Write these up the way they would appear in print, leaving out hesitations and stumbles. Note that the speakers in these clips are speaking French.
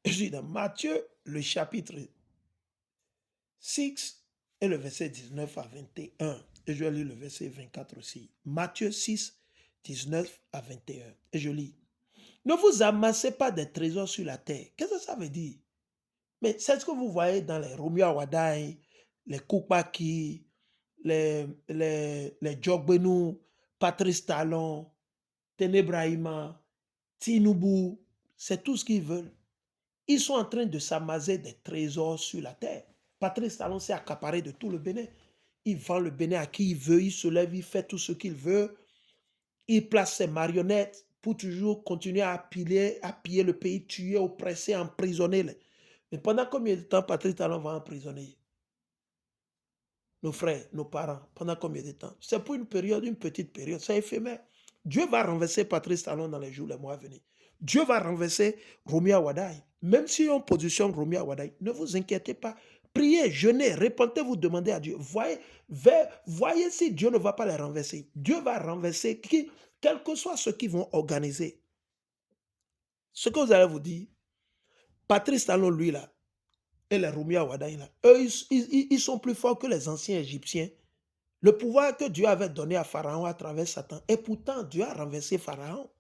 Je suis dans Matthieu, le chapitre 6 et le verset 19 à 21. Et je lis le verset 24 aussi. Matthieu 6, 19 à 21. Et je lis. Ne vous amassez pas des trésors sur la terre. Qu'est-ce que ça veut dire? Mais c'est ce que vous voyez dans les Romeo Awadai, les Koupaki, les Jogbenou, Patrice Talon, Tenebrahima, Tinubu. C'est tout ce qu'ils veulent. Ils sont en train de s'amasser des trésors sur la terre. Patrice Talon s'est accaparé de tout le Bénin. Il vend le Bénin à qui il veut, il se lève, il fait tout ce qu'il veut. Il place ses marionnettes pour toujours continuer à piller le pays, tuer, oppresser, emprisonner. Mais pendant combien de temps Patrice Talon va emprisonner nos frères, nos parents? Pendant combien de temps? C'est pour une période, une petite période, c'est éphémère. Dieu va renverser Patrice Talon dans les jours, les mois à venir. Dieu va renverser Romia Wadaï. Même si on positionne Romia Wadaï, ne vous inquiétez pas. Priez, jeûnez, répentez-vous, demandez à Dieu. Voyez si Dieu ne va pas les renverser. Dieu va renverser quel que soit ce qu'ils vont organiser. Ce que vous allez vous dire, Patrice Talon, lui, là, et les Romia Wadaï, là, eux, ils sont plus forts que les anciens Égyptiens. Le pouvoir que Dieu avait donné à Pharaon à travers Satan, et pourtant Dieu a renversé Pharaon.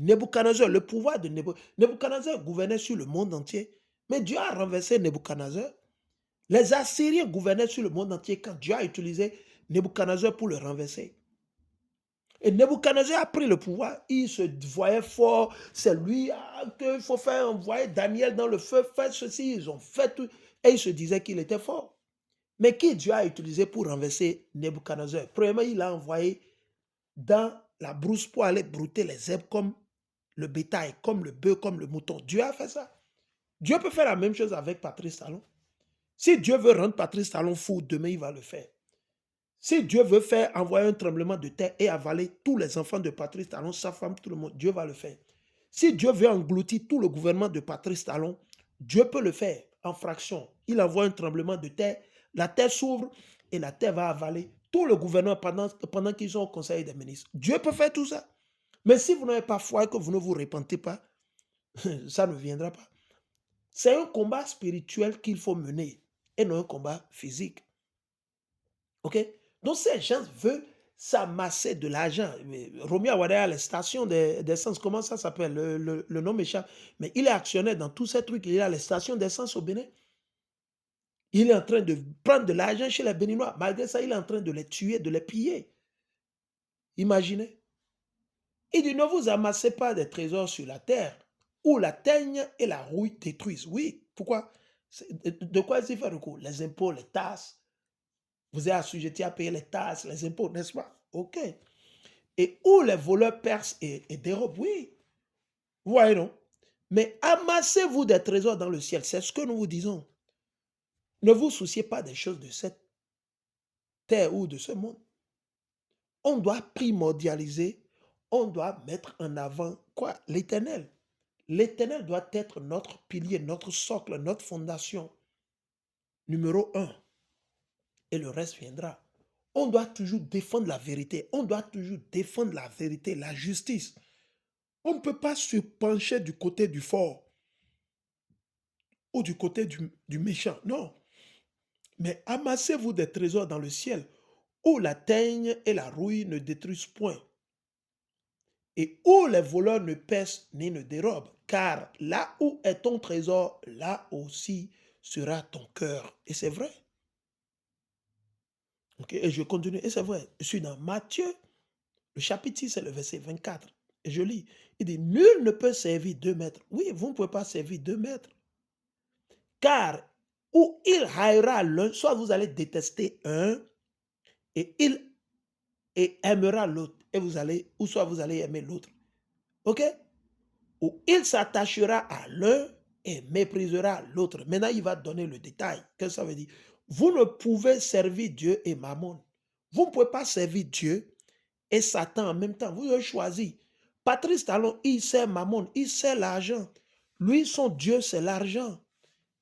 Nebuchadnezzar, le pouvoir de Nebuchadnezzar gouvernait sur le monde entier, mais Dieu a renversé Nebuchadnezzar. Les Assyriens gouvernaient sur le monde entier quand Dieu a utilisé Nebuchadnezzar pour le renverser. Et Nebuchadnezzar a pris le pouvoir, il se voyait fort, c'est lui qu'il faut faire envoyer Daniel dans le feu, faire ceci, ils ont fait tout, et il se disait qu'il était fort. Mais qui Dieu a utilisé pour renverser Nebuchadnezzar? Premièrement, il a envoyé dans la brousse pour aller brouter les zèbres comme le bétail, comme le bœuf, comme le mouton. Dieu a fait ça. Dieu peut faire la même chose avec Patrice Talon. Si Dieu veut rendre Patrice Talon fou, demain il va le faire. Si Dieu veut faire envoyer un tremblement de terre et avaler tous les enfants de Patrice Talon, sa femme, tout le monde, Dieu va le faire. Si Dieu veut engloutir tout le gouvernement de Patrice Talon, Dieu peut le faire en fraction. Il envoie un tremblement de terre, la terre s'ouvre et la terre va avaler tout le gouvernement pendant qu'ils sont au conseil des ministres. Dieu peut faire tout ça. Mais si vous n'avez pas foi et que vous ne vous repentez pas, ça ne viendra pas. C'est un combat spirituel qu'il faut mener et non un combat physique. OK? Donc ces gens veulent s'amasser de l'argent. Romy Awadaya, les stations d'essence, comment ça s'appelle? Le nom m'échappe. Mais il est actionnaire dans tous ces trucs. Il a les stations d'essence au Bénin. Il est en train de prendre de l'argent chez les Béninois. Malgré ça, il est en train de les tuer, de les piller. Imaginez. Il dit, ne vous amassez pas des trésors sur la terre, où la teigne et la rouille détruisent. Oui, pourquoi? De quoi il fait recours? Les impôts, les tasses. Vous êtes assujetti à payer les tasses, les impôts, n'est-ce pas? OK. Et où les voleurs percent et dérobent, oui. Vous voyez, non? Mais amassez-vous des trésors dans le ciel. C'est ce que nous vous disons. Ne vous souciez pas des choses de cette terre ou de ce monde. On doit primordialiser, on doit mettre en avant quoi? L'éternel. L'éternel doit être notre pilier, notre socle, notre fondation. Numéro un. Et le reste viendra. On doit toujours défendre la vérité. On doit toujours défendre la vérité, la justice. On ne peut pas se pencher du côté du fort ou du côté du méchant. Non. Mais amassez-vous des trésors dans le ciel où la teigne et la rouille ne détruisent point et où les voleurs ne pèsent ni ne dérobent. Car là où est ton trésor, là aussi sera ton cœur. Et c'est vrai. Okay? Et je continue. Et c'est vrai. Je suis dans Matthieu, le chapitre 6, c'est le verset 24. Et je lis. Il dit, nul ne peut servir 2 maîtres. Oui, vous ne pouvez pas servir 2 maîtres. Car où il haïra l'un, soit vous allez détester un et il aimera l'autre. Et vous allez, ou soit vous allez aimer l'autre. OK? Ou il s'attachera à l'un et méprisera l'autre. Maintenant, il va donner le détail. Qu'est-ce que ça veut dire? Vous ne pouvez servir Dieu et Mammon. Vous ne pouvez pas servir Dieu et Satan en même temps. Vous avez choisi. Patrice Talon, il sert Mammon, il sert l'argent. Lui, son Dieu, c'est l'argent.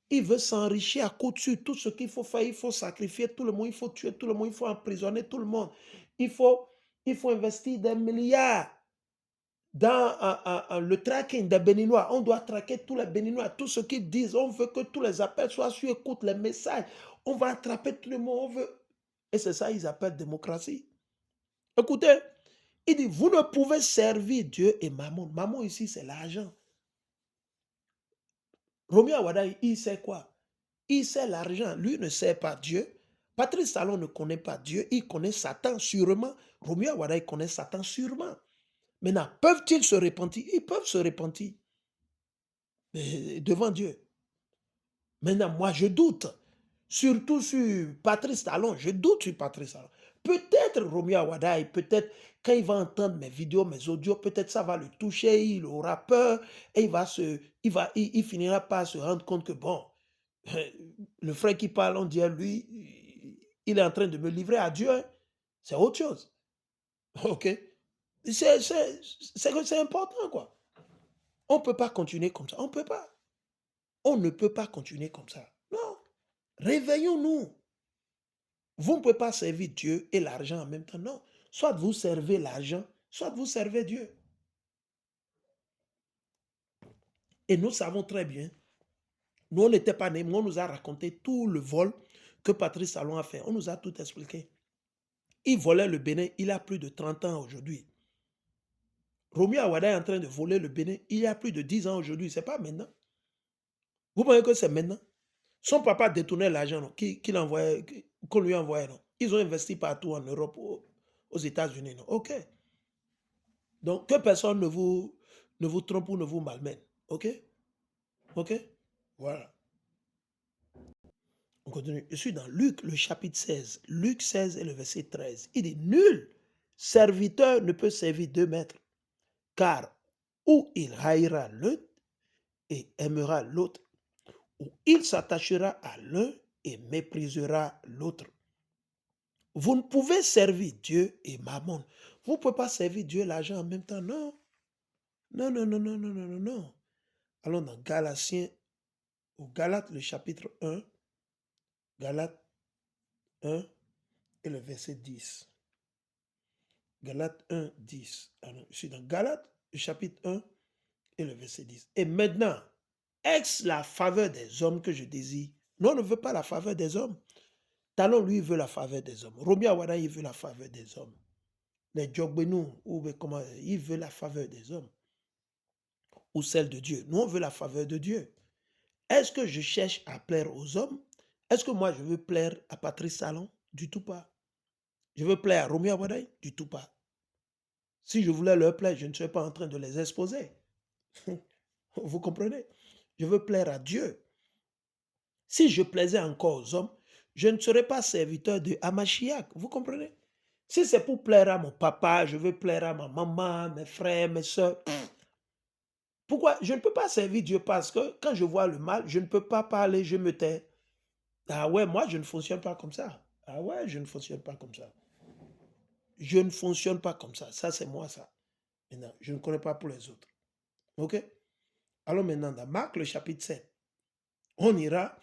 Il veut s'enrichir à coup de tout ce qu'il faut faire. Il faut sacrifier tout le monde, il faut tuer tout le monde, il faut emprisonner tout le monde. Il faut investir des milliards dans le tracking des Béninois, on doit traquer tous les Béninois, tout ce qu'ils disent. On veut que tous les appels soient sur écoute, les messages. On va attraper tout le monde. On veut. Et c'est ça qu'ils appellent démocratie. Écoutez, il dit, vous ne pouvez servir Dieu et Mammon. Mammon ici, c'est l'argent. Roméo Awada, il sait quoi? Il sait l'argent. Lui ne sait pas Dieu. Patrice Talon ne connaît pas Dieu. Il connaît Satan sûrement. Roméo Awada, il connaît Satan sûrement. Maintenant, peuvent-ils se repentir? Ils peuvent se repentir devant Dieu. Maintenant, moi, je doute. Surtout sur Patrice Talon. Je doute sur Patrice Talon. Peut-être Roméo Awada, peut-être quand il va entendre mes vidéos, mes audios, peut-être ça va le toucher, il aura peur et il finira par se rendre compte que bon, le frère qui parle, on dirait lui, il est en train de me livrer à Dieu. C'est autre chose. OK? C'est important, quoi. On ne peut pas continuer comme ça. On ne peut pas. On ne peut pas continuer comme ça. Non. Réveillons-nous. Vous ne pouvez pas servir Dieu et l'argent en même temps. Non. Soit vous servez l'argent, soit vous servez Dieu. Et nous savons très bien, nous on n'était pas nés, mais on nous a raconté tout le vol que Patrice Talon a fait. On nous a tout expliqué. Il volait le Bénin, il a plus de 30 ans aujourd'hui. Roméo Awada est en train de voler le Bénin, il y a plus de 10 ans aujourd'hui. Ce n'est pas maintenant. Vous voyez que c'est maintenant. Son papa détournait l'argent qu'on lui envoyait. Non? Ils ont investi partout en Europe, aux États-Unis. OK. Donc, que personne ne vous trompe ou ne vous malmène. OK? OK? Voilà. On continue. Je suis dans Luc, le chapitre 16. Luc 16 et le verset 13. Il dit, nul serviteur ne peut servir 2 maîtres, car ou il haïra l'un et aimera l'autre, ou il s'attachera à l'un et méprisera l'autre. Vous ne pouvez servir Dieu et Mammon. Vous ne pouvez pas servir Dieu et l'argent en même temps. Non. Non, non, non, non, non, non, non, non. Allons dans Galatiens, au Galates, le chapitre 1. Galates 1 et le verset 10. Galates 1, 10. Alors, je suis dans Galates, le chapitre 1 et le verset 10. Et maintenant, est-ce la faveur des hommes que je désire? Non, on ne veut pas la faveur des hommes. Talon, lui, veut la faveur des hommes. Roméo Awada, il veut la faveur des hommes. Les Djogbenou, il veut la faveur des hommes. Ou celle de Dieu. Nous, on veut la faveur de Dieu. Est-ce que je cherche à plaire aux hommes? Est-ce que moi, je veux plaire à Patrice Talon? Du tout pas. Je veux plaire à Roméo Awada? Du tout pas. Si je voulais leur plaire, je ne serais pas en train de les exposer. Vous comprenez? Je veux plaire à Dieu. Si je plaisais encore aux hommes, je ne serais pas serviteur de Hamashiach. Vous comprenez? Si c'est pour plaire à mon papa, je veux plaire à ma maman, mes frères, mes soeurs. Pourquoi? Je ne peux pas servir Dieu parce que quand je vois le mal, je ne peux pas parler, je me tais. Ah ouais, moi, je ne fonctionne pas comme ça. Ah ouais, je ne fonctionne pas comme ça. Je ne fonctionne pas comme ça. Ça, c'est moi, ça. Maintenant, je ne connais pas pour les autres. OK? Allons maintenant dans Marc, le chapitre 7. On ira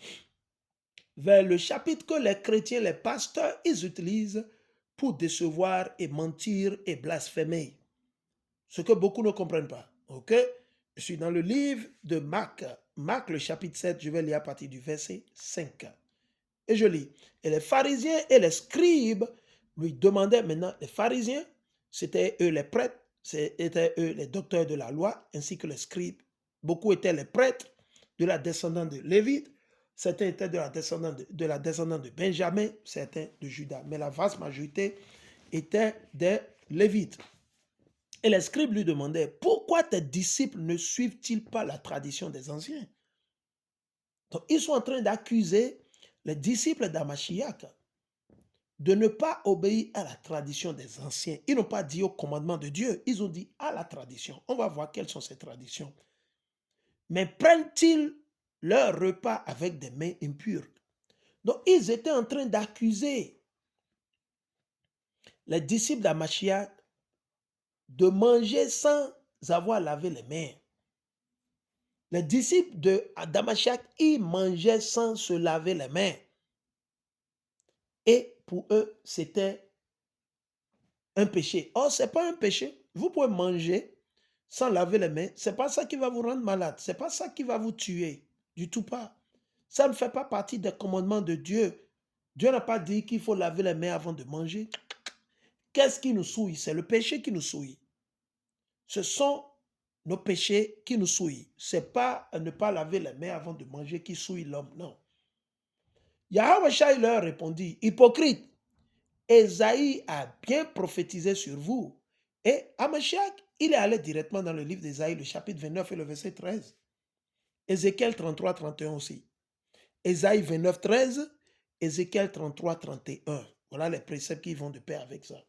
vers le chapitre que les chrétiens, les pasteurs, ils utilisent pour décevoir et mentir et blasphémer. Ce que beaucoup ne comprennent pas. OK? Je suis dans le livre de Marc. Marc, le chapitre 7, je vais lire à partir du verset 5. Et je lis. Et les pharisiens et les scribes lui demandaient maintenant, les pharisiens, c'était eux les prêtres, c'était eux les docteurs de la loi, ainsi que les scribes. Beaucoup étaient les prêtres de la descendance de Lévite, certains étaient de la descendance de Benjamin, certains de Judas, mais la vaste majorité était des Lévites. Et les scribes lui demandaient, pourquoi tes disciples ne suivent-ils pas la tradition des anciens? Donc, ils sont en train d'accuser les disciples d'Hamashiach de ne pas obéir à la tradition des anciens. Ils n'ont pas dit au commandement de Dieu, ils ont dit à la tradition. On va voir quelles sont ces traditions. Mais prennent-ils leur repas avec des mains impures? Donc, ils étaient en train d'accuser les disciples d'Hamashiach de manger sans avoir lavé les mains. Les disciples d'Hamashiach, ils mangeaient sans se laver les mains. Et pour eux, c'était un péché. Or, ce n'est pas un péché. Vous pouvez manger sans laver les mains, ce n'est pas ça qui va vous rendre malade. Ce n'est pas ça qui va vous tuer. Du tout pas. Ça ne fait pas partie des commandements de Dieu. Dieu n'a pas dit qu'il faut laver les mains avant de manger. Qu'est-ce qui nous souille? C'est le péché qui nous souille. Ce sont nos péchés qui nous souillent. Ce n'est pas ne pas laver les mains avant de manger qui souille l'homme, non. Yahweh Shai leur répondit, hypocrite, Ésaïe a bien prophétisé sur vous. Et Hamashiach, il est allé directement dans le livre d'Ésaïe, le chapitre 29 et le verset 13. Ézéchiel 33, 31 aussi. Ésaïe 29, 13, Ézéchiel 33, 31. Voilà les préceptes qui vont de pair avec ça.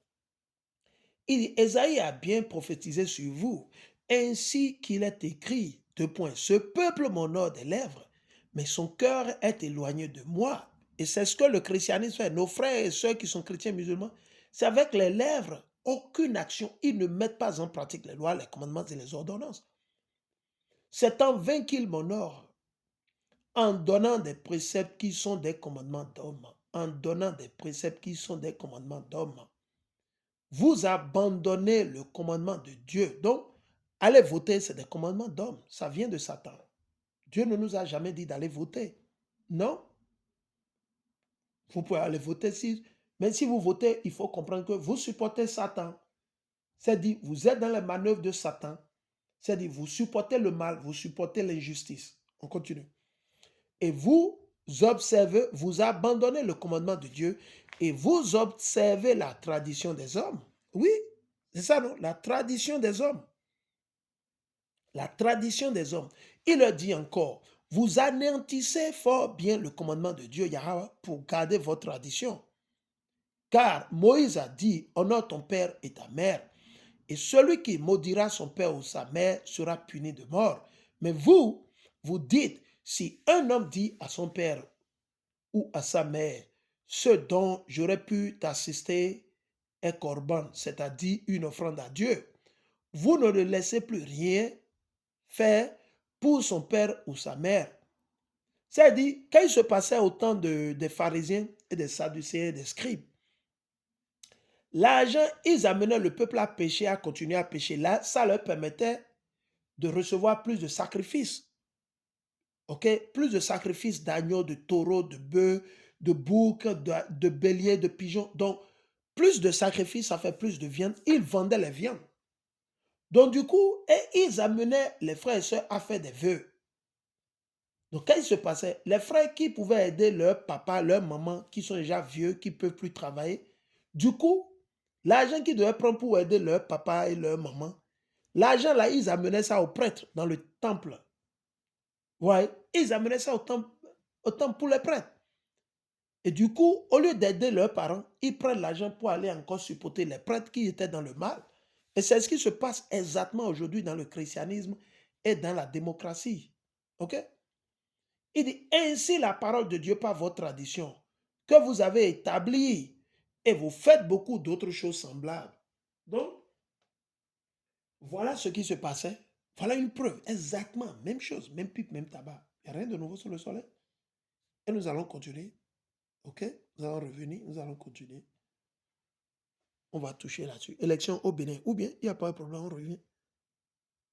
Il dit, Ésaïe a bien prophétisé sur vous, ainsi qu'il est écrit, deux points, ce peuple m'honore des lèvres, mais son cœur est éloigné de moi. Et c'est ce que le christianisme fait. Nos frères et sœurs qui sont chrétiens musulmans, c'est avec les lèvres, aucune action. Ils ne mettent pas en pratique les lois, les commandements et les ordonnances. C'est en vain qu'ils m'honorent, en donnant des préceptes qui sont des commandements d'hommes, en donnant des préceptes qui sont des commandements d'hommes. Vous abandonnez le commandement de Dieu. Donc, aller voter, c'est des commandements d'hommes. Ça vient de Satan. Dieu ne nous a jamais dit d'aller voter. Non. Vous pouvez aller voter, mais si vous votez, il faut comprendre que vous supportez Satan. C'est-à-dire, vous êtes dans les manœuvres de Satan. C'est-à-dire, vous supportez le mal, vous supportez l'injustice. On continue. Et vous observez, vous abandonnez le commandement de Dieu et vous observez la tradition des hommes. Oui, c'est ça, non? La tradition des hommes. La tradition des hommes. Il leur dit encore, vous anéantissez fort bien le commandement de Dieu, Yahweh, pour garder votre tradition. Car Moïse a dit, honore ton père et ta mère, et celui qui maudira son père ou sa mère sera puni de mort. Mais vous, vous dites, si un homme dit à son père ou à sa mère, ce dont j'aurais pu t'assister est corban, c'est-à-dire une offrande à Dieu, vous ne le laissez plus rien faire pour son père ou sa mère. C'est-à-dire, quand il se passait au temps des pharisiens et des sadducéens et des scribes, l'argent, ils amenaient le peuple à pécher, à continuer à pécher. Là, ça leur permettait de recevoir plus de sacrifices. Ok? Plus de sacrifices d'agneaux, de taureaux, de bœufs, de boucs, de béliers, de pigeons. Donc, plus de sacrifices, ça fait plus de viande. Ils vendaient les viandes. Donc, du coup, ils amenaient les frères et sœurs à faire des vœux. Donc, qu'est-ce qui se passait? Les frères qui pouvaient aider leur papa, leur maman, qui sont déjà vieux, qui ne peuvent plus travailler, du coup, l'argent qu'ils devaient prendre pour aider leur papa et leur maman, l'argent là, ils amenaient ça aux prêtres dans le temple. Ouais, ils amenaient ça au temple pour les prêtres. Et du coup, au lieu d'aider leurs parents, ils prennent l'argent pour aller encore supporter les prêtres qui étaient dans le mal. Et c'est ce qui se passe exactement aujourd'hui dans le christianisme et dans la démocratie. OK? Il dit, ainsi la parole de Dieu par votre tradition, que vous avez établie, et vous faites beaucoup d'autres choses semblables. Donc, voilà ce qui se passait. Voilà une preuve. Exactement. Même chose. Même pipe, même tabac. Il n'y a rien de nouveau sur le soleil. Et nous allons continuer. OK? Nous allons revenir. Nous allons continuer. On va toucher là-dessus. Élection au Bénin. Ou bien, il n'y a pas de problème. On revient.